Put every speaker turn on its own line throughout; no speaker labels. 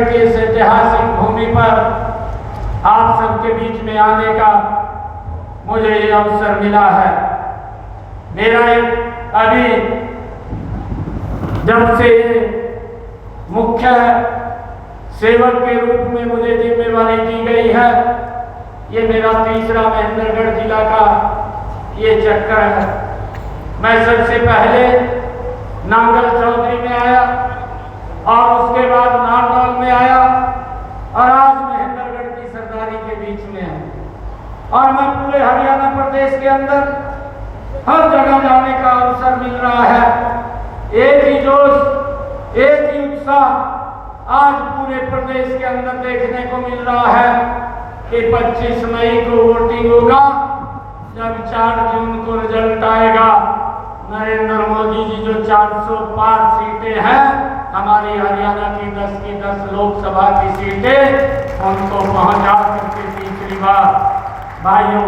नंदनगढ़ के इस ऐतिहासिक भूमि पर आप सबके बीच में आने का मुझे ये अवसर मिला है। मेरा एक अभी जब से मुख्य सेवक के रूप में मुझे जिम्मेवारी दी गई है, ये मेरा तीसरा महेंद्रगढ़ जिला का ये चक्कर है। मैं सबसे पहले नांगल चौधरी में आया और उसके बाद नारनौल में आया और आज महेंद्रगढ़ की सरदारी के बीच में है। और मैं पूरे हरियाणा प्रदेश के अंदर हर जगह जाने का अवसर मिल रहा है। एक ही जोश, एक ही उत्साह आज पूरे प्रदेश के अंदर देखने को मिल रहा है कि 25 मई को वोटिंग होगा। जब 4 जून को रिजल्ट आएगा, नरेंद्र मोदी जी जो 400 पार सीटें हैं हमारी हरियाणा की 10 की 10 लोकसभा की सीटें उनको पहुंचा करके तीसरी बार भाइयों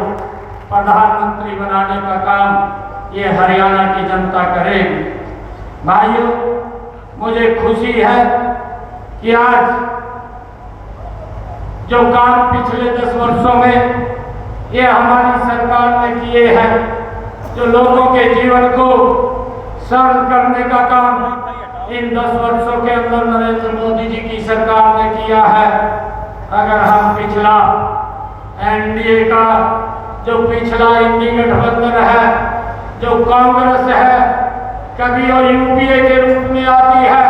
प्रधानमंत्री बनाने का काम ये हरियाणा की जनता करेगी। भाइयों, मुझे खुशी है कि आज जो काम पिछले 10 वर्षों में ये हमारी सरकार ने किए हैं, जो लोगों के जीवन को सरल करने का काम इन 10 वर्षों के अंदर नरेंद्र मोदी जी की सरकार ने किया है। अगर हम पिछला एनडीए का जो पिछला इंडी गठबंधन है, जो कांग्रेस है, कभी वो यूपीए के रूप में आती है,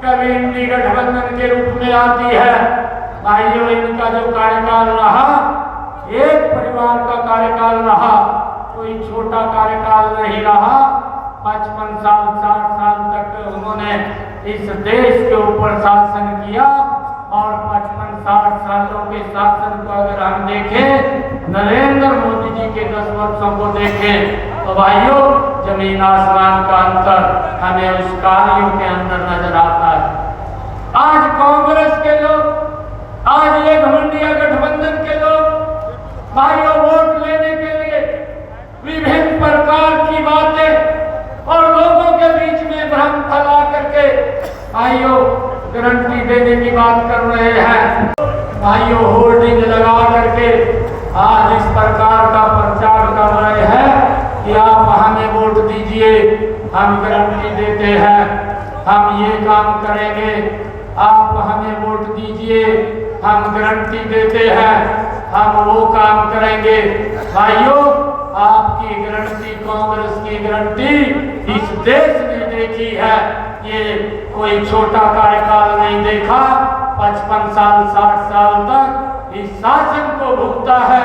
कभी इंडी गठबंधन के रूप में आती है। भाइयों, इनका जो कार्यकाल रहा एक परिवार का कार्यकाल रहा, कोई छोटा कार्यकाल नहीं रहा। 55 साल 60 साल तक उन्होंने इस देश के ऊपर शासन किया और 55-60 सालों के शासन को अगर हम देखें, नरेंद्र मोदी जी के 10 वर्षों को देखें तो भाइयों जमीन आसमान का अंतर हमें उस कार्यों के अंदर नजर आता है। आज कांग्रेस के लोग, आज ये घमंडिया गठबंधन के लोग भाइयों वोट लेने के लिए विभिन्न प्रकार की बातें और लोगों के बीच में भ्रम फैला करके भाइयों गारंटी देने की बात कर रहे हैं। भाइयों होर्डिंग लगा करके आज इस प्रकार का प्रचार कर रहे हैं कि आप हमें वोट दीजिए, हम गारंटी देते हैं, हम ये काम करेंगे, आप हमें वोट दीजिए, हम गारंटी देते हैं, हम वो काम करेंगे। भाइयों, आपकी गारंटी, कांग्रेस की गारंटी इस देश ने देखी है। ये कोई छोटा कार्यकाल नहीं देखा। 55 साल 60 साल तक इस शासन को भुगता है।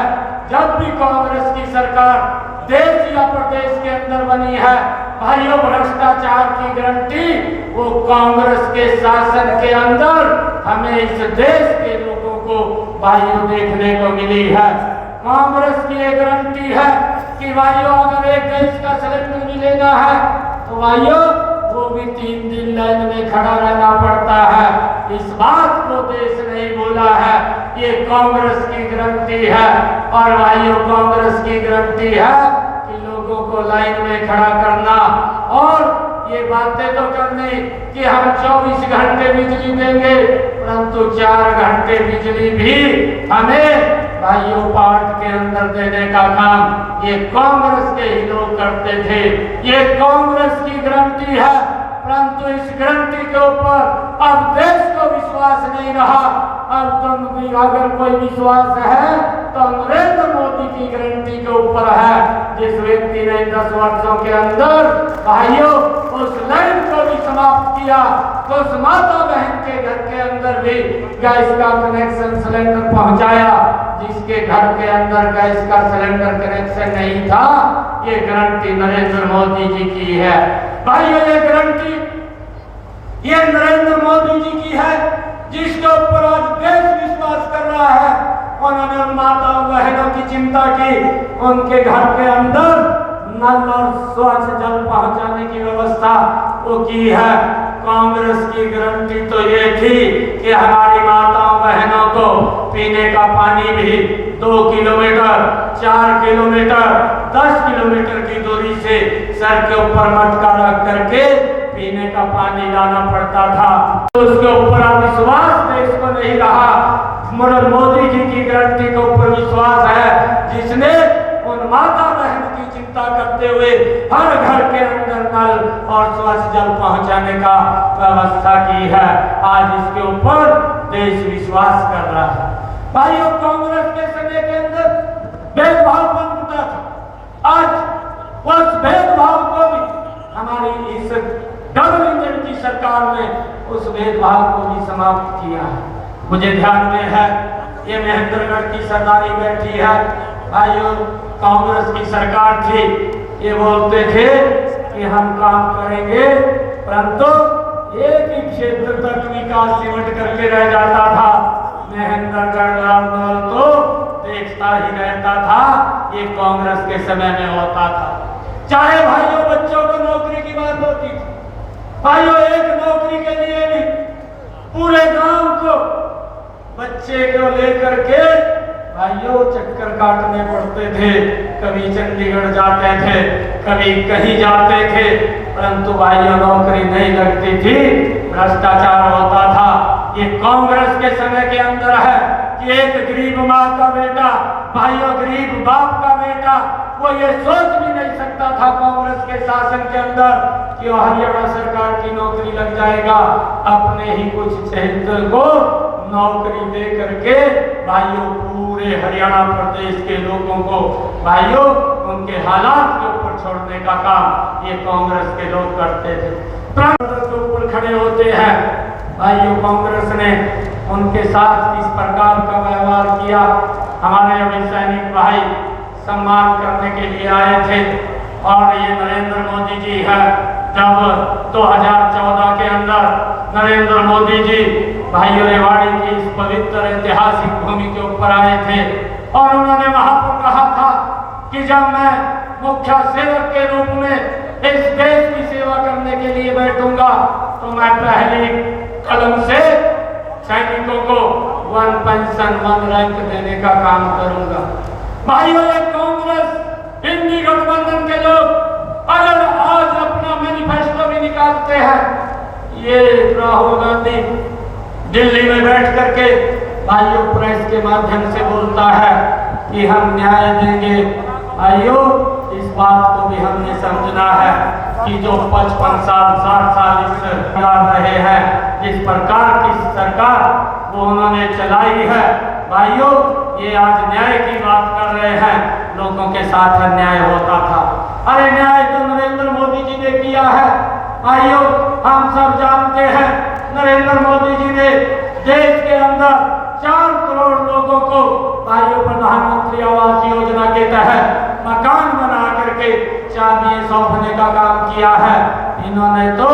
जब भी कांग्रेस की सरकार देश या प्रदेश के अंदर बनी है, भाइयों भ्रष्टाचार की गारंटी वो कांग्रेस के शासन के अंदर हमें इस देश के लोगों को भाइयों देखने को मिली है। कांग्रेस की एक गारंटी है कि भाइयों अगर एक गैस का सिलेंडर भी लेना है तो भाइयों वो भी 3 दिन लाइन में खड़ा रहना पड़ता है। इस बात को देश ने बोला है, ये कांग्रेस की गारंटी है। और भाइयों कांग्रेस की गारंटी है कि लोगों को लाइन में खड़ा करना और ये बातें तो करनी कि हम 24 घंटे बिजली देंगे, परंतु 4 घंटे बिजली भी हमें भाइयों पार्ट के अंदर देने का काम ये कांग्रेस के ही लोग करते थे। ये कांग्रेस की गारंटी है, परंतु इस गारंटी के ऊपर अब देश को विश्वास नहीं रहा। अब तुम भी अगर कोई विश्वास है तो नरेंद्र मोदी की गारंटी के ऊपर है। जिस व्यक्ति ने 10 वर्षों के अंदर भाइयों उस लाइन को भी समाप्त किया, तो उस माता बहन के घर के अंदर भी गैस का कनेक्शन सिलेंडर पहुंचाया। जिसके घर के अंदर गैस का सिलेंडर कनेक्शन नहीं था, ये गारंटी नरेंद्र मोदी जी की है। भाइयों ये गारंटी ये नरेंद्र मोदी जी की है, जिसके ऊपर आज देश विश्वास कर रहा है। उन्होंने उन माताओं बहनों की चिंता की, उनके घर के अंदर नल और स्वच्छ जल पहुंचाने की व्यवस्था वो की है। कांग्रेस की गारंटी तो ये थी कि हमारी माताओं बहनों को पीने का पानी भी 2 किलोमीटर 4 किलोमीटर 10 किलोमीटर की दूरी से सर के ऊपर मटका रख करके पीने का पानी लाना पड़ता था। तो उसके ऊपर विश्वास देश गारंटी के ऊपर विश्वास है, जिसने उन माता बहन की चिंता करते हुए हर घर के अंदर नल और स्वच्छ जल पहुंचाने का व्यवस्था की है। आज इसके ऊपर देश विश्वास कर रहा है। भाइयों, कांग्रेस के समय के अंदर भेदभाव बन उठा था। आज उस भेदभाव को भी हमारी इस डबल इंजन की सरकार ने उस भेदभाव को भी समाप्त किया है। मुझे ध्यान में है, ये महेंद्रगढ़ की सरदारी बैठी है। भाइयों, कांग्रेस की सरकार थी, ये बोलते थे कि हम काम करेंगे, परंतु एक ही क्षेत्र तक विकास सिमट करके रह जाता था। महेंद्रगढ़ तो देखता ही रहता था। ये कांग्रेस के समय में होता था। चाहे भाइयों बच्चों को नौकरी की बात होती थी, भाइयों एक नौकरी के लिए भी पूरे गांव को बच्चे को लेकर के भाइयों चक्कर काटने पड़ते थे। कभी चंडीगढ़ जाते थे, कभी कहीं जाते थे, परंतु भाइयों नौकरी नहीं लगती थी, भ्रष्टाचार होता था। ये कांग्रेस के समय के अंदर है कि एक गरीब माँ का बेटा, भाइयों गरीब बाप का बेटा, वो ये सोच भी नहीं सकता था कांग्रेस के शासन के अंदर कि हरियाणा सरकार की नौकरी लग जाएगा। अपने ही कुछ क्षेत्र को नौकरी दे करके भाइयों पूरे हरियाणा प्रदेश के लोगों को भाइयों उनके हालात के ऊपर छोड़ने का काम ये कांग्रेस के लोग करते थे। कांग्रेस के ऊपर खड़े होते हैं। भाइयों, कांग्रेस ने उनके साथ किस प्रकार का व्यवहार किया। हमारे अभी सैनिक भाई सम्मान करने के लिए आए थे और ये नरेंद्र मोदी जी है। जब 2014 के अंदर नरेंद्र मोदी जी भाइयों रेवाड़ी की इस पवित्र ऐतिहासिक भूमि के ऊपर आए थे और उन्होंने वहां पर कहा था कि जब मैं मुख्य सेवक के रूप में इस देश की सेवा करने के लिए बैठूंगा तो मैं पहली कदम से सैनिकों को 1 पेंशन 1 रैंक देने का काम करूंगा। भाइयों, एक कांग्रेस इंडी गठबंधन के लोग अगर आज अपना मैनिफेस्टो भी निकालते हैं, ये राहुल गांधी दिल्ली में बैठ करके भाइयों प्रेस के माध्यम से बोलता है कि हम न्याय देंगे। भाइयों, इस बात को भी हमने समझना है कि जो 55 साल 60 साल इस सरकार रहे हैं, जिस प्रकार की सरकार वो उन्होंने चलाई है, भाइयों ये आज न्याय की बात कर रहे हैं। लोगों के साथ अन्याय होता था। अरे न्याय तो नरेंद्र मोदी जी ने किया है। भाइयों, हम सब जानते हैं नरेंद्र मोदी जी ने देश के अंदर 4 करोड़ लोगों को भाइयों प्रधानमंत्री आवास योजना के तहत मकान बना करके चाबियां सौंपने का काम किया है। इन्होंने तो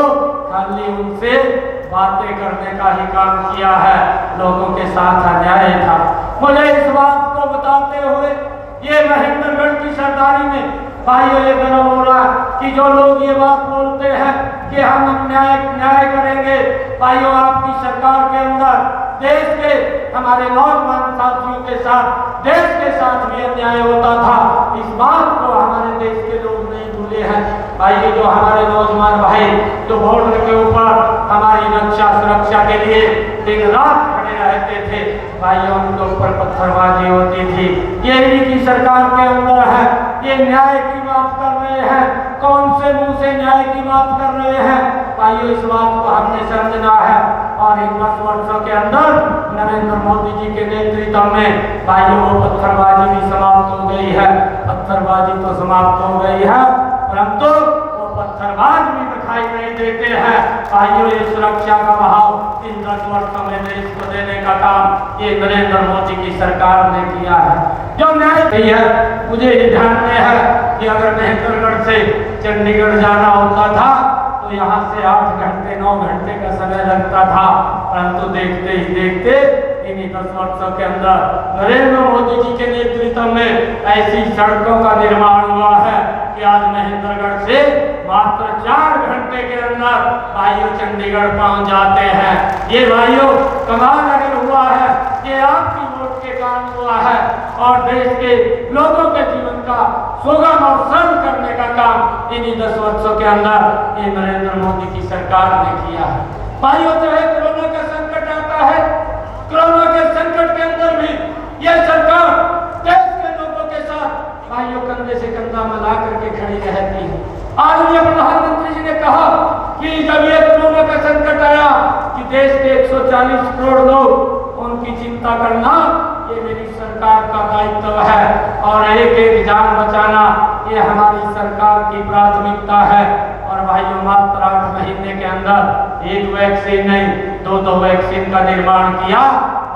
खाली उनसे बातें करने का ही काम किया है। लोगों के साथ अन्याय था। मुझे इस बात को बताते हुए ये महेंद्रगढ़ की सरदारी में भाइयों ये गर्व हो रहा कि जो लोग ये बात बोलते हैं कि हम न्याय करेंगे, भाइयों आपकी सरकार के अंदर देश के हमारे नौजवान साथियों के साथ देश के साथ भी अन्याय होता था। इस बात को हमारे देश के लोग नहीं भूले हैं। भाइयों, जो हमारे नौजवान भाई जो बॉर्डर के ऊपर हमारी रक्षा सुरक्षा के लिए दिन रात खड़े रहते थे, भाइयों उनके ऊपर पत्थरबाजी होती थी। ये इनकी सरकार के अंदर है। ये न्याय की बात कर रहे हैं, कौन से मुंह से न्याय की बात कर रहे हैं। भाइयों, इस बात को हमने समझना है और इन 10 वर्षों के अंदर नरेंद्र मोदी जी के नेतृत्व में भाइयों वो पत्थरबाजी भी समाप्त हो गई है। पत्थरबाजी तो समाप्त हो गई है, परंतु वो पत्थरबाज भी दिखाई नहीं देते हैं। भाइयों, ये सुरक्षा का बहाव इन 10 वर्षों में देश को देने का काम ये नरेंद्र मोदी की सरकार ने किया है। जो न्याय नहीं है, मुझे ये ध्यान में है कि अगर महेंद्रगढ़ से चंडीगढ़ जाना होता था तो यहाँ से 8 घंटे 9 घंटे का समय लगता था, परंतु देखते ही देखते इन्हीं 10 वर्षों के अंदर नरेंद्र मोदी जी के नेतृत्व में ऐसी सड़कों का निर्माण हुआ है कि आज महेंद्रगढ़ से मात्र 4 घंटे के अंदर भाइयों चंडीगढ़ पहुंच जाते हैं। ये भाइयों कमाल अगर हुआ है, ये आपकी वोट के कारण हुआ है और देश के लोगों के जीवन का सुगम और सरल करने का काम इन्हीं 10 वर्षों के अंदर ये नरेंद्र मोदी की सरकार ने किया है। भाइयों, चाहे कोरोना का संकट आता है, कोरोना के संकट के अंदर भी ये सरकार 140 करोड़ लोग, उनकी चिंता करना ये मेरी सरकार का दायित्व है और एक एक जान बचाना ये हमारी सरकार की प्राथमिकता है। और भाइयों, मात्र 8 महीने के अंदर एक वैक्सीन नहीं, 2 वैक्सीन का निर्माण किया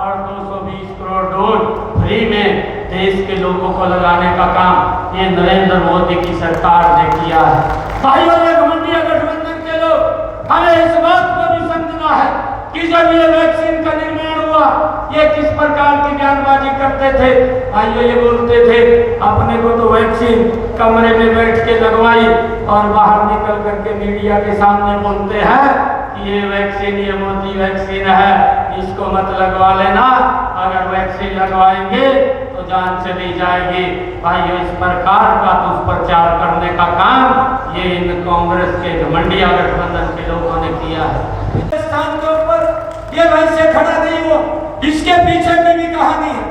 और 220 करोड़ डोज फ्री में देश के लोगों को लगाने का काम ये नरेंद्र मोदी की सरकार ने किया है। भाइयों, ये घमंडिया गठबंधन के लोग, हमें इस बात को भी समझना है कि जब ये वैक्सीन का निर्माण हुआ, ये किस प्रकार की बयानबाजी करते थे। भाइयों, ये बोलते थे अपने को तो वैक्सीन कमरे में बैठ के लगवाई और बाहर निकल करके मीडिया के सामने बोलते हैं कि ये वैक्सीन, ये मोदी वैक्सीन है, इसको मत लगवा लेना, अगर वैक्सीन लगवाएंगे तो जान चली जाएगी। भाइयों, इस प्रकार का दुष्प्रचार करने का काम ये इन कांग्रेस के घमंडिया गठबंधन के लोगों ने किया है। स्थान के ऊपर ये वैसे खड़ा नहीं हुआ, इसके पीछे की भी कहानी है।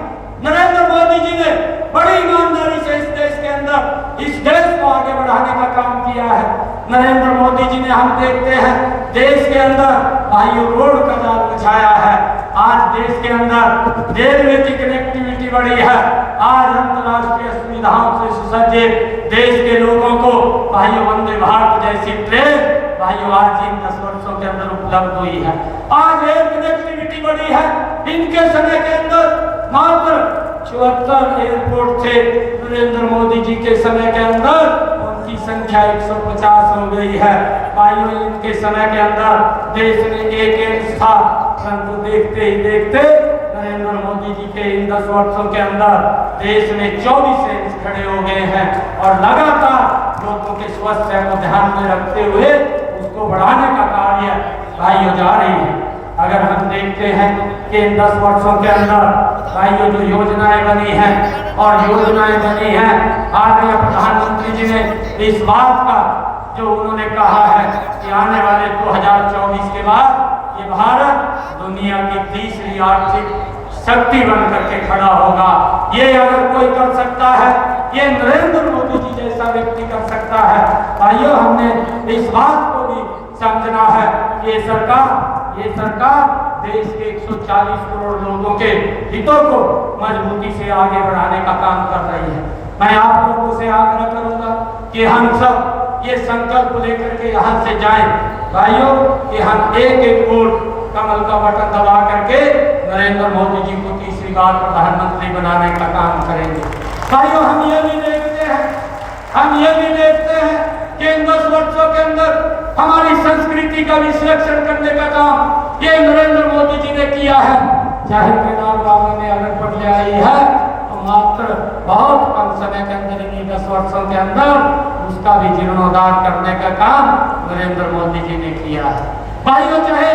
नरेंद्र मोदी जी ने बड़ी ईमानदारी से इस देश के अंदर इस देश को आगे बढ़ाने का काम किया है। नरेंद्र मोदी जी ने, हम देखते हैं देश के अंदर भाइयों रोड का जाल बिछाया है। आज देश के अंदर रेलवे की कनेक्टिविटी बढ़ी है। आज अंतर्राष्ट्रीय सुविधाओं से सुसज्जित देश के लोगों को भाइयों वंदे भारत जैसी ट्रेन भाइयों आज इन 10 वर्षों के अंदर उपलब्ध हुई है। आज रेल कनेक्टिविटी बढ़ी है। इनके समय के अंदर मात्र 74 एयरपोर्ट थे। नरेंद्र मोदी जी के समय के अंदर उनकी संख्या 150 हो गई है। भाइयों, इनके समय के अंदर देश में एक एम्स था, परंतु देखते ही देखते नरेंद्र मोदी जी के इन 10 वर्षों के अंदर देश में 24 एम्स खड़े हो गए हैं और लगातार लोगों के स्वास्थ्य को ध्यान में रखते हुए उसको बढ़ाने का कार्य भाइयों जा रही है। अगर हम देखते हैं कि इन 10 वर्षों के अंदर भाइयों जो योजनाएं बनी हैं और योजनाएं बनी हैं, आदरणीय प्रधानमंत्री जी ने इस बात का जो उन्होंने कहा है कि आने वाले 2024 के बाद ये भारत दुनिया की तीसरी आर्थिक शक्ति बन करके खड़ा होगा। ये अगर कोई कर सकता है, ये नरेंद्र मोदी जी जैसा व्यक्ति कर सकता है। भाइयों, हमने इस बात को भी समझना है कि ये सरकार देश के 140 करोड़ लोगों के हितों को मजबूती से आगे बढ़ाने का काम कर रही है। मैं आप लोगों से आग्रह करूंगा कि हम सब ये संकल्प लेकर के यहाँ से जाएं भाइयों कि हम एक एक वोट कमल का बटन दबा करके नरेंद्र मोदी जी को तीसरी बार प्रधानमंत्री बनाने का काम करेंगे। भाइयों, हम ये भी देखते हैं कि इन 10 वर्षों के अंदर हमारी संस्कृति का विश्लेषण करने का काम ये नरेंद्र मोदी जी ने किया है। चाहे केदार बाबा ने अलग पट ले आई है तो मात्र बहुत कम समय के अंदर, इन्हीं 10 वर्षों के अंदर उसका भी जीर्णोद्धार करने का काम नरेंद्र मोदी जी ने किया है। भाइयों, चाहे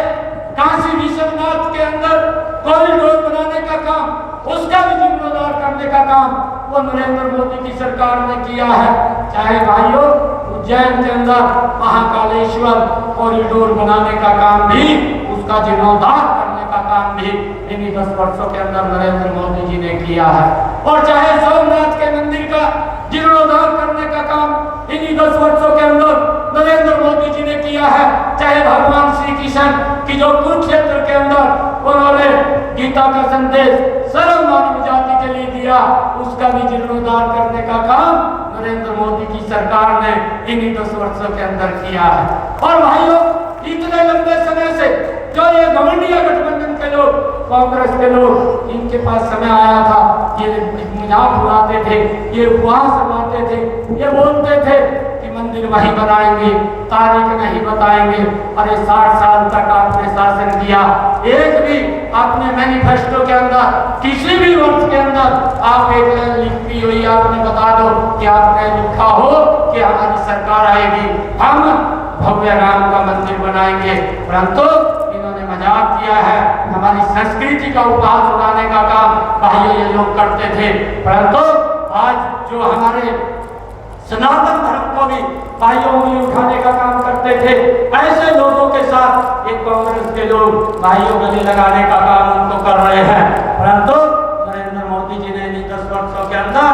काशी विश्वनाथ के अंदर कॉरिडोर बनाने का काम, उसका भी जीर्णोद्धार करने का काम वो नरेंद्र मोदी की सरकार ने किया है। चाहे भाइयों उज्जैन के अंदर महाकालेश्वर कॉरिडोर बनाने का काम भी, उसका जीर्णोद्धार करने का काम भी इन्हीं 10 वर्षों के अंदर नरेंद्र मोदी जी ने किया है। और चाहे सोमनाथ के मंदिर का जीर्णोद्धार करने का काम इन्हीं 10 वर्षों के अंदर नरेंद्र मोदी जी ने किया है। चाहे भगवान श्री कृष्ण की जो कुरुक्षेत्र के अंदर उन्होंने गीता का संदेश सर्व मानव जाति के लिए दिया, उसका भी जीर्णोद्धार करने का काम नरेंद्र मोदी की सरकार ने इन्हीं 10 वर्षों के अंदर किया है। और भाइयों, इतने लंबे समय से जो ये घमंडिया गठबंधन के लोग, कांग्रेस के लोग, इनके पास समय आया था, ये मजाक उड़ाते थे, ये उपवास रमाते थे, ये बोलते थे कि मंदिर वहीं बनाएंगे, तारीख नहीं बताएंगे। अरे 60 साल तक आपने शासन किया, एक भी आपने मैनिफेस्टो के अंदर किसी भी वर्ष के अंदर आप एक लाइन लिखी हुई आपने बता दो कि आपने लिखा हो कि हमारी सरकार आएगी, हम भव्य राम का मंदिर बनाएंगे। परंतु इन्होंने मजाक किया है, हमारी संस्कृति का उपहास उड़ाने का काम भाइयों ये लोग करते थे। परंतु आज जो हमारे सनातन धर्म को भी भाइयों उंगली उठाने का काम करते थे, ऐसे लोगों के साथ एक कांग्रेस के लोग भाइयों गले लगाने का काम उनको कर रहे हैं। परंतु नरेंद्र मोदी जी ने इन 10 वर्षों के अंदर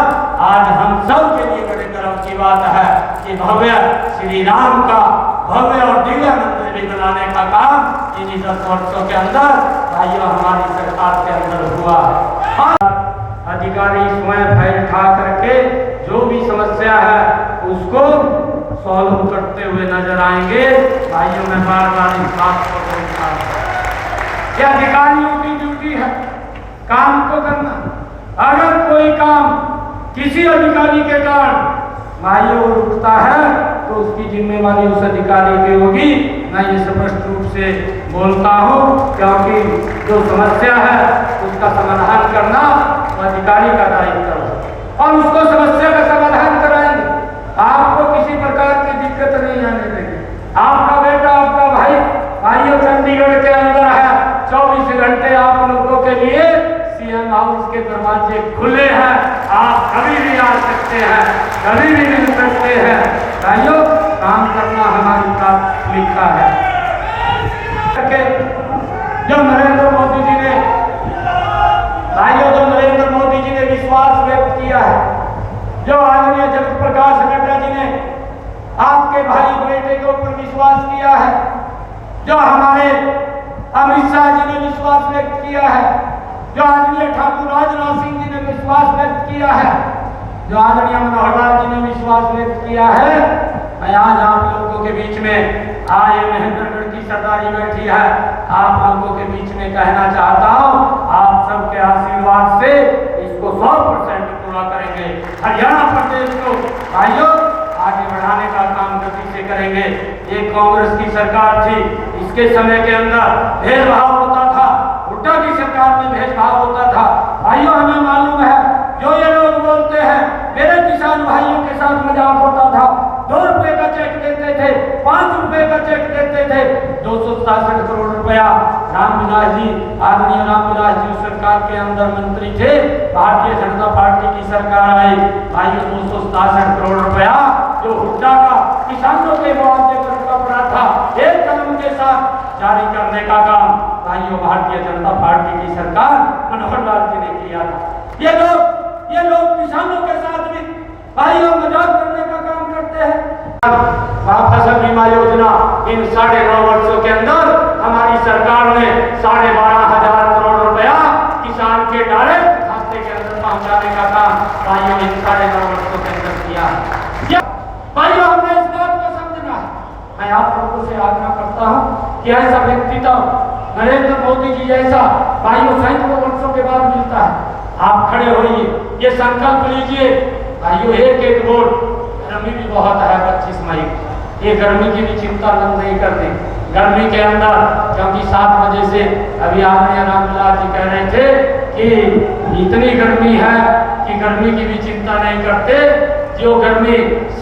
आज हम सब के लिए बड़े गर्व की बात है कि भव्य श्री राम का भव्य और दिव्य मंदिर भी बनाने का काम इन्हीं 10 वर्षों के अंदर भाइयों हमारी सरकार के अंदर हुआ है। अधिकारी स्वयं फाइल उठा करके जो भी समस्या है उसको सॉल्व करते हुए नजर आएंगे। भाइयों मैं बार बार इस बात को बोलता हूं, यह अधिकारियों की ड्यूटी है काम को करना। अगर कोई काम किसी अधिकारी के कारण भाइयों रुकता है तो उसकी जिम्मेवारी उस अधिकारी की होगी। मैं ये स्पष्ट रूप से बोलता हूँ, क्योंकि जो समस्या है उसका समाधान करना वो अधिकारी का दायित्व है और उसको समस्या का समाधान कराएंगे। आपको किसी प्रकार की दिक्कत नहीं आने देंगे। आपका बेटा आपका भाइयों चंडीगढ़ के अंदर है, 24 घंटे आप लोगों के लिए सीएम हाउस के दरवाजे खुले हैं। आप कभी भी आ सकते हैं, कभी भी मिल सकते हैं। भाइयों काम करना हमारी प्राथमिकता है। जो नरेंद्र मोदी जी ने विश्वास व्यक्त किया है, जो आदरणीय जगत प्रकाश नड्डा जी ने आपके भाई बेटे के ऊपर विश्वास किया है, जो हमारे अमित शाह जी ने विश्वास व्यक्त किया है, जो आदरणीय ठाकुर राजनाथ सिंह जी ने विश्वास व्यक्त किया है, जो आदरणीय मनोहर लाल जी ने विश्वास व्यक्त किया है। मैं आज आप लोगों के बीच में आए महेंद्रगढ़ की सरदारी बैठी है, आप लोगों के बीच में कहना चाहता हूँ, आप सबके आशीर्वाद से इसको 100% पूरा करेंगे। हरियाणा प्रदेश को भाइयों आगे बढ़ाने का काम गति से करेंगे। ये कांग्रेस की सरकार थी, इसके समय के अंदर भेदभाव होता था, हुड्डा की सरकार में भेदभाव होता था। भाइयों हमें मालूम है, जो ये लोग बोलते हैं मेरे किसान भाइयों के साथ मजाक होता था। 2 रुपए का चेक देते थे, 5 रुपए का चेक देते थे। 267 करोड़ रुपया रामविलास जी, आदरणीय रामविलास जी उस सरकार के अंदर मंत्री थे, भारतीय जनता पार्टी की सरकार आई। भाइयों 267 करोड़ रुपया जो हुड्डा का किसानों के मुआवजे पर रुका पड़ा था, एक कदम के साथ जारी करने का काम भाइयों भारतीय जनता पार्टी की सरकार मनोहर लाल जी ने किया था। ये लोग किसानों के साथ भी भाइयों मजाक करने का काम करते हैं। फसल बीमा योजना इन 9.5 वर्षों के अंदर हमारी सरकार ने 12,500 करोड़ रुपया किसान के डायरेक्ट खाते के अंदर पहुंचाने का काम भाइयों इन 9.5 वर्षों के अंदर किया। भाइयों हमें इस बात को समझना है। मैं आप लोगों से आग्रह करता हूँ कि ऐसा व्यक्तित्व नरेंद्र मोदी जी जैसा भाइयों सैकड़ों वर्षों के बाद मिलता है। आप खड़े होइए, ये संकल्प लीजिए भाइयों, एक वोट। गर्मी भी बहुत है 25 मई, ये गर्मी की भी चिंता नहीं करते। गर्मी के अंदर क्योंकि 7 बजे से अभी आदरणीय रामविलास जी कह रहे थे कि इतनी गर्मी है कि गर्मी की भी चिंता नहीं करते। जो गर्मी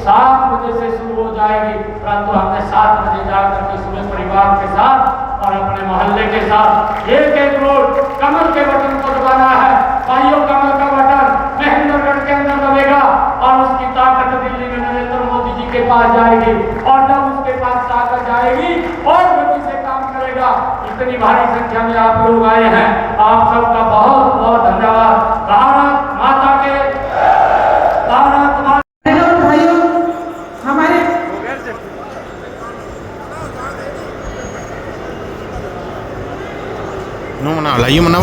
7 बजे से शुरू हो जाएगी, परंतु हमने 7 बजे जाकर के सुबह परिवार के साथ और अपने मोहल्ले के साथ एक वोट कमल के बटन को दबाना है। भाइयों कमल का बटन महेंद्रगढ़ के अंदर दबेगा और उसकी ताकत दिल्ली में नरेंद्र मोदी जी के पास जाएगी, और जब उसके पास ताकत जाएगी और गति से काम करेगा। इतनी भारी संख्या में आप लोग आए हैं, आप सबका बहुत बहुत धन्यवाद। भारत माता के भारत माता।
भाइयों हमारे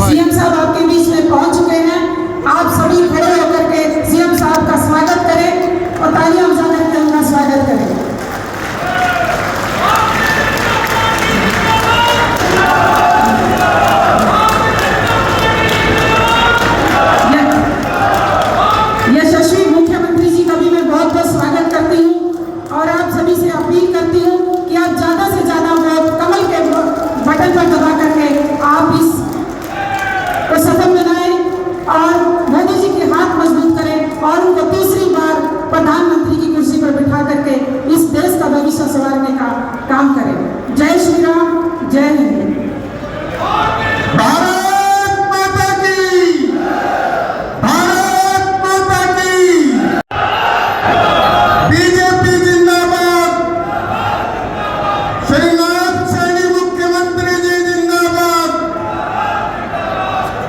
सीएम साहब आपके बीच में पहुंच चुके हैं। आप सभी खड़े होकर के सीएम साहब का स्वागत करें और तालियां बजाकर के उनका स्वागत करें। यशस्वी मुख्यमंत्री जी का भी मैं बहुत बहुत स्वागत करती हूँ और आप सभी से अपील करती हूँ कि आप ज्यादा से ज्यादा वोट कमल के बटन पर दबा करके आप इस को सफल बनाएं और मोदी जी के हाथ मजबूत करें और उनको तीसरी बार प्रधानमंत्री की कुर्सी पर बिठा करके इस देश का भविष्य संवारने का काम करें। जय श्री राम, जय हिंद।
भारत माता की, भारत माता की। बीजेपी जिंदाबाद, श्रीनाथ सैनी मुख्यमंत्री जी जिंदाबाद,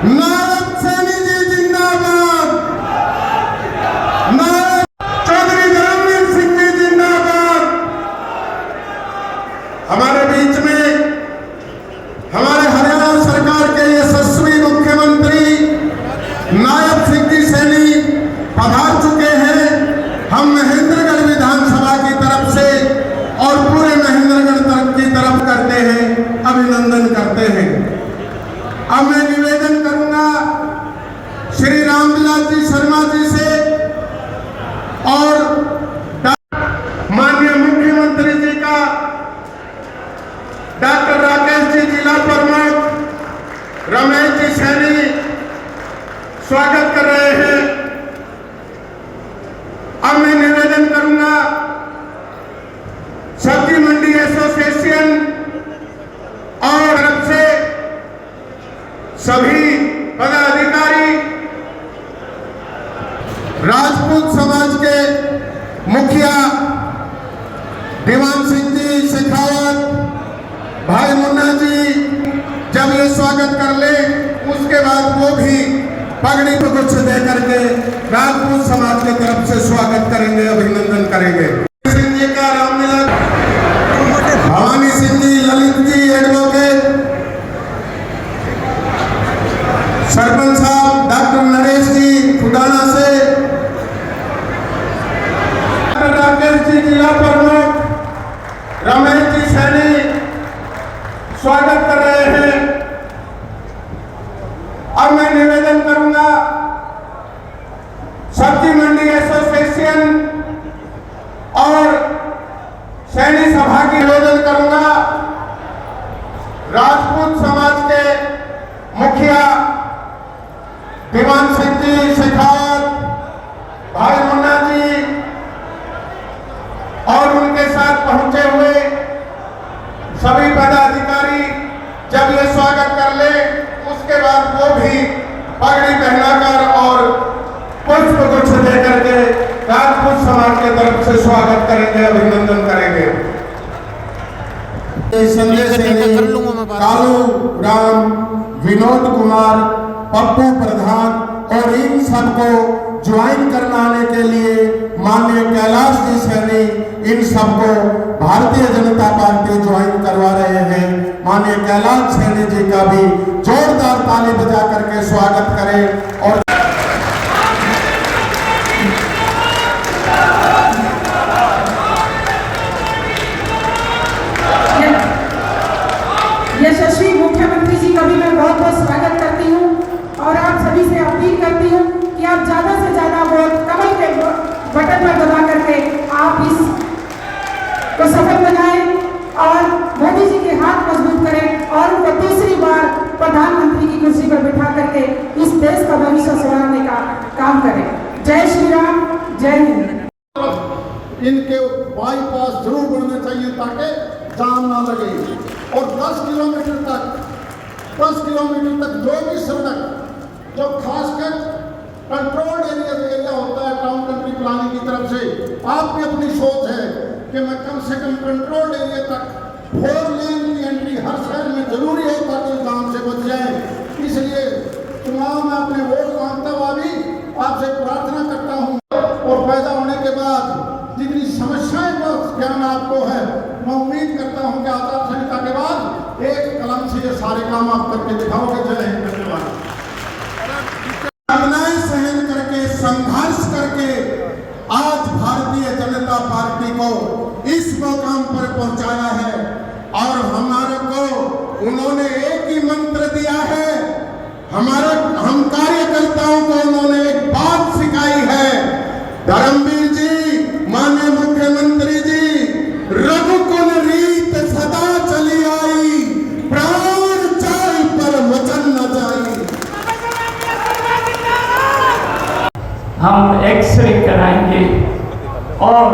नारद सैनी जी जिंदाबाद, चौधरी धर्मवीर सिंह जी जिंदाबाद। हमारे बीच में अब मैं निवेदन करूंगा श्री रामविलास जी शर्मा जी से और माननीय मुख्यमंत्री जी का डॉक्टर राकेश जी जिला प्रमुख रमेश जी सैनी स्वागत कर रहे हैं। अब मैं निवेदन करूंगा सब्जी मंडी एसोसिएशन और तरफ से सभी पदाधिकारी, राजपूत समाज के मुखिया दीवान सिंह जी शेखावत, भाई मुन्ना जी जब ये स्वागत कर ले उसके बाद वो भी पगड़ी को कुछ दे करके राजपूत समाज की तरफ से स्वागत करेंगे, अभिनंदन करेंगे। सिंह जी का रामविलास, भवानी सिंह जी, ललित जी एडवोकेट, सरपंच साहब डॉक्टर नरेश जी खुदाना से, डॉक्टर राकेश जी जिला प्रमुख रमेश जी सैनी स्वागत कर रहे हैं। अब मैं निवेदन करूंगा सब्जी मंडी एसोसिएशन और सैनी सभा की निवेदन करूंगा राजपूत समाज के मुखिया दीवान सिंह जी शेखावत, भाई मुन्ना जी और उनके साथ पहुंचे हुए सभी पदाधिकारी जब ये स्वागत कर ले उसके बाद वो भी पगड़ी पहनाकर और पुष्प गुच्छ देकर के राजपूत समाज की तरफ से स्वागत करेंगे, अभिनंदन करेंगे। संजय सिंह, कालू राम, विनोद कुमार, पप्पू प्रधान और इन सबको ज्वाइन करना आने के लिए माननीय कैलाश जी सैनी इन सबको भारतीय जनता पार्टी ज्वाइन करवा रहे हैं। माननीय कैलाश सैनी जी का भी जोरदार ताली बजा करके स्वागत करें। और
यशस्वी मुख्यमंत्री जी का भी मैं बहुत बहुत स्वागत करती हूँ और आप सभी से अपील करती हूँ कि आप ज्यादा से ज्यादा वोट कमल के बटन पर दबा करके आप इस को सफल बनाएं और मोदी जी के हाथ मजबूत करें और उनको दूसरी बार प्रधानमंत्री की कुर्सी पर बिठा करके इस देश का भविष्य संवारने का काम करें। जय श्री राम, जय हिंद।
इनके बाईपास जरूर बनने चाहिए ताकि जाम ना लगे और 10 किलोमीटर तक जो भी सड़क जो खासकर कंट्रोल एरिया होता है टाउन कंट्री प्लानिंग की तरफ से, आपकी अपनी सोच है कि मैं कम से कम कंट्रोल एरिया तक 4 लेन की एंट्री हर शहर में जरूरी हो ताकि जाम से बच जाए। इसलिए चुनाव में अपने वोट मांगता हुआ भी आपसे प्रार्थना करता हूँ और पैदा होने के बाद जितनी समस्याएं का ज्ञान आपको है, मैं उम्मीद करता हूँ कि आचार संहिता के बाद एक कलम से ये सारे काम आप करके दिखाओगे। जय हिंद। धन्यवाद। साधनाएं सहन करके संघर्ष करके आज भारतीय जनता पार्टी को इस मुकाम पर पहुंचाया है और हमारे को उन्होंने एक ही मंत्र दिया है। हम कार्यकर्ताओं को उन्होंने एक बात सिखाई है, धर्मवीर जी, माननीय मुख्यमंत्री जी, रघुकुल रीत सदा चली आई, प्राण जाय पर वचन न जाई।
हम एक्सरे कराएंगे और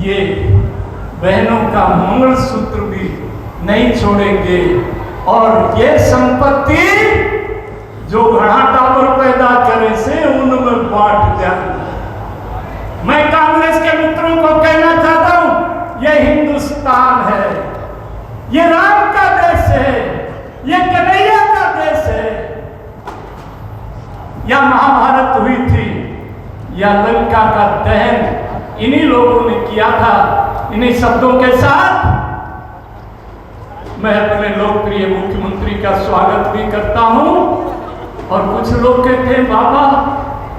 ये बहनों का मंगलसूत्र भी नहीं छोड़ेंगे और ये संपत्ति जो घड़ा टावर पैदा करे से उनमें बांट जाए। मैं कांग्रेस के मित्रों को कहना चाहता हूं, ये हिंदुस्तान है, ये राम का देश है, ये कन्हैया का देश है। या महाभारत हुई थी या लंका का दहन इन्हीं लोगों ने किया था। इन्हीं शब्दों के साथ मैं अपने लोकप्रिय मुख्यमंत्री का स्वागत भी करता हूं। और कुछ लोग कहते हैं बाबा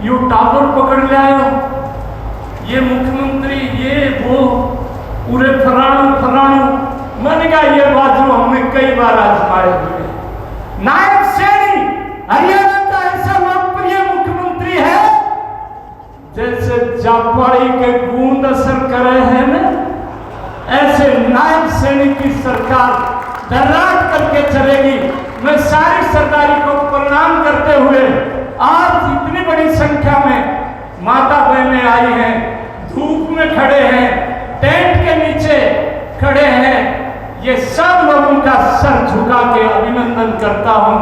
यू टावर पकड़ ले आयो, ये मुख्यमंत्री ये वो पूरे फराणु। मैंने कहा ये बात जो हमने कई बार आजमाए हुए, नायब सैनी हरियाणा का ऐसा लोकप्रिय मुख्यमंत्री है जैसे जापाड़ी के बूंद असर करे हैं ना, ऐसे नायब सैनी की सरकार धर्राट करके चलेगी। मैं सारी सरदारी को प्रणाम करते हुए आज इतनी बड़ी संख्या में माता बहनें आई हैं, धूप में खड़े हैं, टेंट के नीचे खड़े हैं, ये सब लोगों का सर झुका के अभिनंदन करता हूं।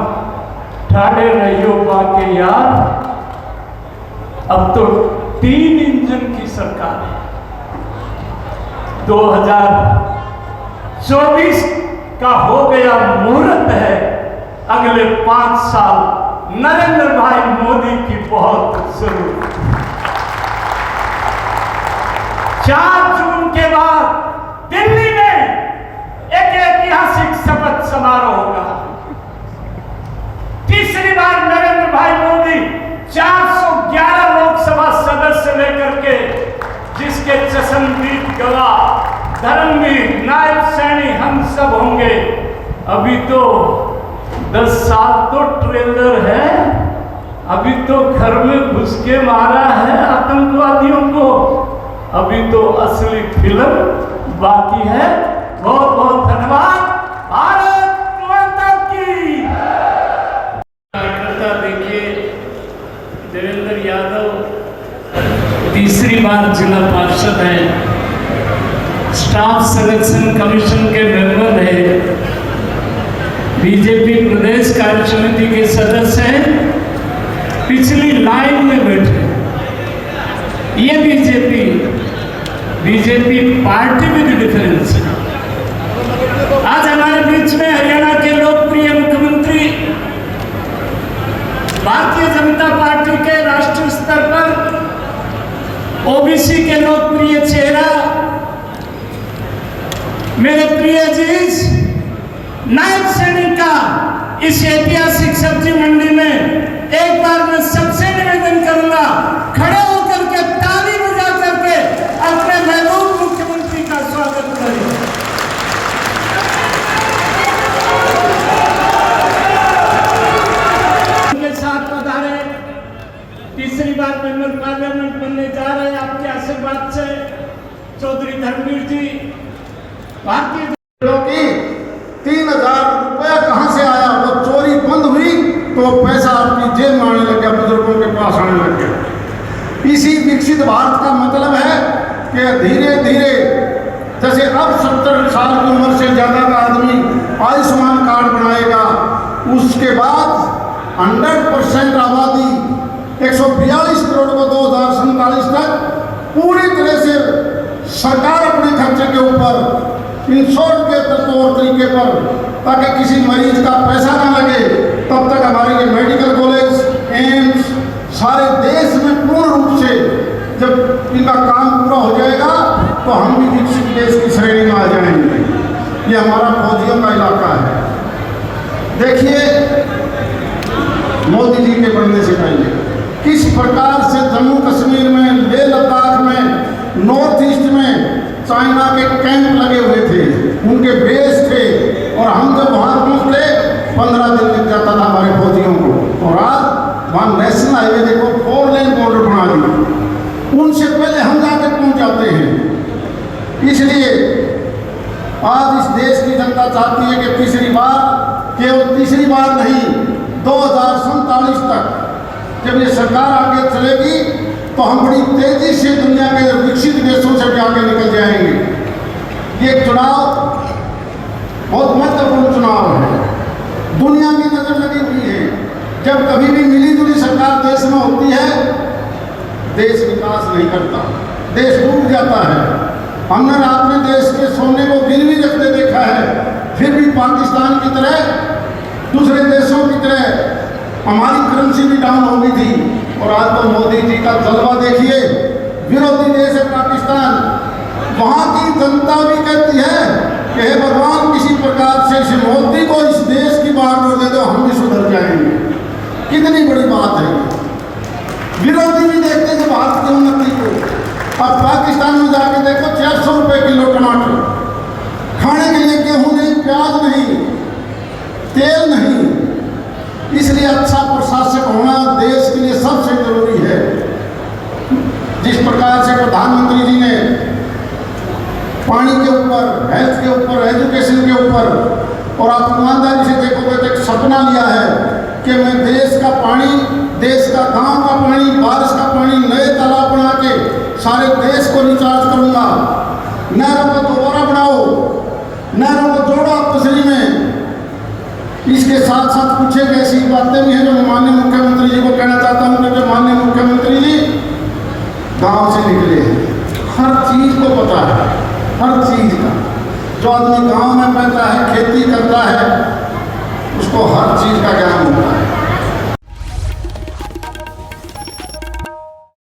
ठाड़े रहियो बाके यार, अब तो 3 इंजन की सरकार है। 2024 का हो गया मुहूर्त है, अगले 5 साल नरेंद्र भाई मोदी की बहुत जरूरत है। 4 जून के बाद दिल्ली में एक ऐतिहासिक शपथ समारोह होगा। तीसरी बार नरेंद्र भाई मोदी 411 लोकसभा सदस्य लेकर के, जिसके चश्मदीद गवाह धर्मवीर नायब सैनी हम सब होंगे। अभी तो 10 साल तो ट्रेलर है, अभी तो घर में घुस के मारा है आतंकवादियों को, अभी तो असली फिल्म बाकी है। बहुत बहुत धन्यवाद। भारत माता की। कार्यकर्ता देखिए, देवेंद्र यादव तीसरी बार जिला पार्षद हैं, स्टाफ सिलेक्शन कमीशन के मेंबर हैं, बीजेपी प्रदेश कार्य समिति के सदस्य हैं, पिछली लाइन में बैठे। ये बीजेपी पार्टी विद डिफरेंस है। आज हमारे बीच में हरियाणा के लोकप्रिय मुख्यमंत्री, भारतीय जनता पार्टी के राष्ट्रीय स्तर पर ओबीसी के लोकप्रिय चेहरा, मेरे प्रिय अजीज नायब सैनी का इस ऐतिहासिक सब्जी मंडी में एक बार मैं सबसे निवेदन करूंगा, खड़े होकर के ताली बजा करके अपने महबूब मुख्यमंत्री का स्वागत करें। उनके साथ पधारे, तीसरी बार मेंबर पार्लियामेंट बनने जा रहे हैं आपके आशीर्वाद से, चौधरी धर्मवीर जी। भारतीय
की 3000 रुपया कहां से आया, वो चोरी बंद हुई तो पैसा आपकी जेब में आने लग गया, बुजुर्गों के पास आने लग गया। इसी विकसित भारत का मतलब है कि धीरे धीरे जैसे अब 70 साल की उम्र से ज़्यादा का आदमी आयुष्मान कार्ड बनाएगा, उसके बाद 100% आबादी 142 करोड़ को 2047 तक पूरी तरह से सरकार अपने खर्चे के ऊपर इंश्योर्ड के तौर तरीके पर, ताकि किसी मरीज का पैसा ना लगे, तब तक हमारे ये मेडिकल कॉलेज, एम्स सारे देश में पूर्ण रूप से जब इनका काम पूरा हो जाएगा तो हम भी विकसित देश की श्रेणी में आ जाएंगे। ये हमारा फौजियों का इलाका है। देखिए, मोदी जी के बनने से पहले किस प्रकार से जम्मू कश्मीर में, लेह लद्दाख में, नॉर्थ ईस्ट में चाइना के कैंप लगे हुए थे, उनके बेस थे, और हम जब वहाँ पहुँचते 15 दिन लग जाता था हमारे फौजियों को। और आज वहाँ नेशनल हाईवे देखो, 4 लेन बॉर्डर बना दिया, उनसे पहले हम जाके पहुँच जाते हैं। इसलिए आज इस देश की जनता चाहती है कि तीसरी बार, केवल तीसरी बार नहीं, 2047 तक जब ये सरकार आगे चलेगी तो हम बड़ी तेजी से दुनिया के विकसित देशों से भी आगे निकल जाएंगे। ये चुनाव बहुत महत्वपूर्ण चुनाव है, दुनिया की नजर लगी हुई है। जब कभी भी मिली जुली सरकार देश में होती है, देश विकास नहीं करता, देश डूब जाता है। हमने रात में देश के सोने को गिरवी रखते देखा है, फिर भी पाकिस्तान की तरह, दूसरे देशों की तरह हमारी करेंसी भी डाउन हो गई थी। और आज तो मोदी जी का जलवा देखिए, विरोधी देश है पाकिस्तान, वहाँ की जनता भी कहती है कि हे भगवान, किसी प्रकार से इस मोदी को इस देश की बागडोर दे दो, हम भी सुधर जाएंगे। कितनी बड़ी बात है। विरोधी भी देखते हैं भारत की उन्नति को। अब पाकिस्तान में जाके देखो, 400 रुपये किलो टमाटर, खाने के लिए गेहूँ नहीं, प्याज नहीं, तेल नहीं, लिए अच्छा प्रशासक होना देश के लिए सबसे जरूरी है। जिस प्रकार से प्रधानमंत्री जी ने पानी के ऊपर, हेल्थ के ऊपर, एजुकेशन के ऊपर, और आप ईमानदारी से देखोगे तो एक सपना लिया है कि मैं देश का पानी, देश का गांव का पानी, बारिश का पानी, नए तालाब बना के सारे देश को रिचार्ज करूंगा। नहरों को दोबारा बनाओ, नहरों को जोड़ो आपस में। इसके साथ साथ कुछ एक ऐसी बातें भी हैं जो मैं माननीय मुख्यमंत्री जी को कहना चाहता हूँ, क्योंकि माननीय मुख्यमंत्री जी गांव से निकले हैं, हर चीज को पता है, हर चीज का। जो आदमी गांव में रहता है, खेती करता है, उसको हर चीज का ज्ञान होता है।